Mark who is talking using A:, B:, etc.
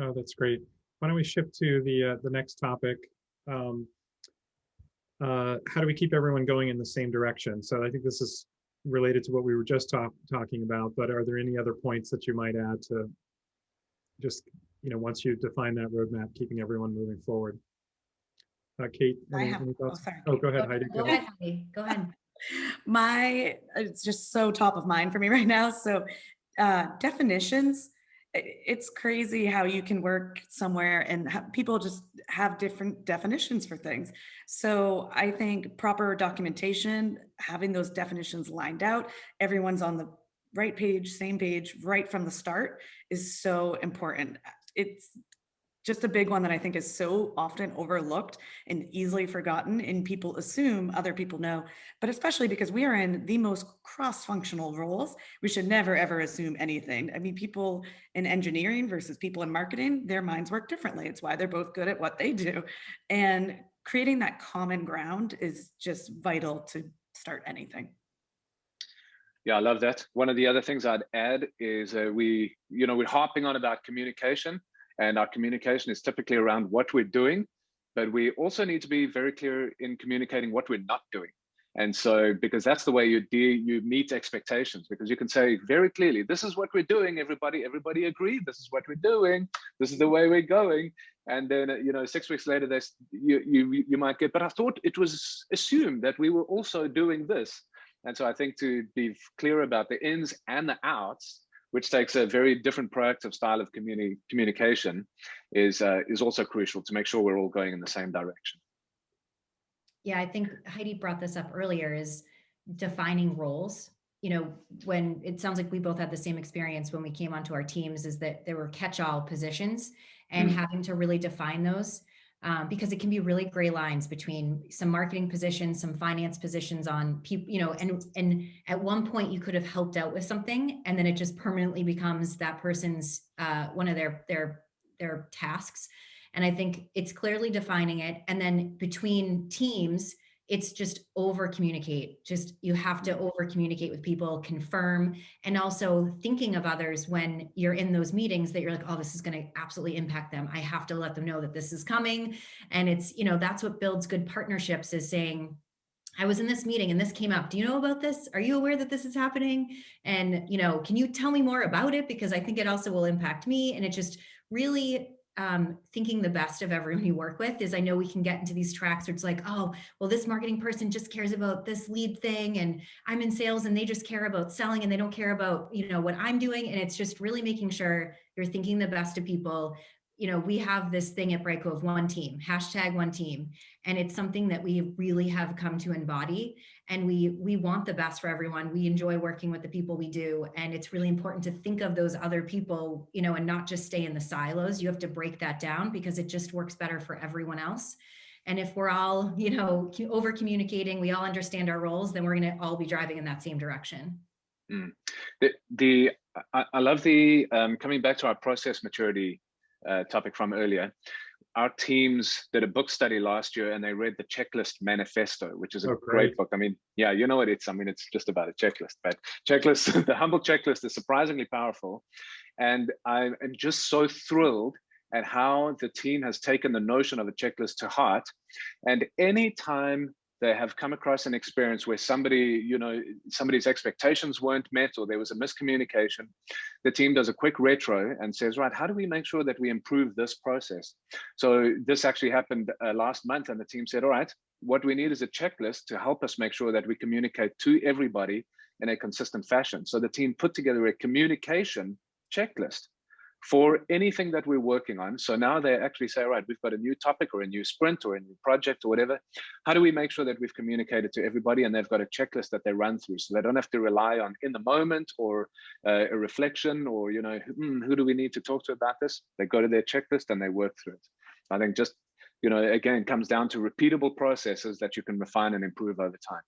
A: Oh, that's great. Why don't we shift to the next topic? Um, how do we keep everyone going in the same direction? So I think this is related to what we were just talking about, but are there any other points that you might add to just, once you define that roadmap, keeping everyone moving forward? Kate, any
B: Oh,
A: thoughts?
B: sorry.
A: Oh, go ahead, Heidi.
C: Go ahead, Heidi. Go ahead.
B: It's just so top of mind for me right now. So definitions, it's crazy how you can work somewhere and people just have different definitions for things. So I think proper documentation, having those definitions lined out, everyone's on the right page, same page, right from the start is so important. It's just a big one that I think is so often overlooked and easily forgotten, and people assume other people know, but especially because we are in the most cross-functional roles, we should never ever assume anything. I mean, people in engineering versus people in marketing, their minds work differently. It's why they're both good at what they do. And creating that common ground is just vital to start anything.
D: Yeah, I love that. One of the other things I'd add is we're harping on about communication, and our communication is typically around what we're doing, but we also need to be very clear in communicating what we're not doing. And so, because that's the way you meet expectations, because you can say very clearly, this is what we're doing, everybody agree, this is what we're doing, this is the way we're going. And then, 6 weeks later, you might get, but I thought it was assumed that we were also doing this. And so I think to be clear about the ins and the outs, which takes a very different proactive style of communication, is also crucial to make sure we're all going in the same direction.
C: Yeah, I think Heidi brought this up earlier, is defining roles. When it sounds like we both had the same experience when we came onto our teams, is that there were catch-all positions, and having to really define those. Because it can be really gray lines between some marketing positions, some finance positions on people, and at one point you could have helped out with something, and then it just permanently becomes that person's one of their tasks. And I think it's clearly defining it. And then between teams, it's just over communicate. You have to over communicate with people, confirm, and also thinking of others when you're in those meetings that you're like, oh, this is going to absolutely impact them. I have to let them know that this is coming. And it's, that's what builds good partnerships, is saying, I was in this meeting and this came up. Do you know about this? Are you aware that this is happening? And, can you tell me more about it? Because I think it also will impact me. And it just really thinking the best of everyone you work with. Is I know we can get into these tracks where it's like, oh, well, this marketing person just cares about this lead thing, and I'm in sales and they just care about selling and they don't care about, what I'm doing. And it's just really making sure you're thinking the best of people. We have this thing at Brightcove, one team, #1team. And it's something that we really have come to embody. And we want the best for everyone. We enjoy working with the people we do. And it's really important to think of those other people, and not just stay in the silos. You have to break that down, because it just works better for everyone else. And if we're all, over communicating, we all understand our roles, then we're going to all be driving in that same direction.
D: I love the coming back to our process maturity topic from earlier. Our teams did a book study last year, and they read the Checklist Manifesto, which is a great book. I mean, yeah, you know what it's. I mean, it's just about a checklist, but checklist, the humble checklist, is surprisingly powerful. And I'm just so thrilled at how the team has taken the notion of a checklist to heart. And anytime they have come across an experience where somebody's expectations weren't met, or there was a miscommunication, the team does a quick retro and says, right, how do we make sure that we improve this process? So this actually happened last month, and the team said, all right, what we need is a checklist to help us make sure that we communicate to everybody in a consistent fashion. So the team put together a communication checklist for anything that we're working on. So now they actually say, all right, we've got a new topic or a new sprint or a new project or whatever. How do we make sure that we've communicated to everybody and they've got a checklist that they run through, so they don't have to rely on in the moment or a reflection or, who do we need to talk to about this? They go to their checklist and they work through it. I think just, again, it comes down to repeatable processes that you can refine and improve over time.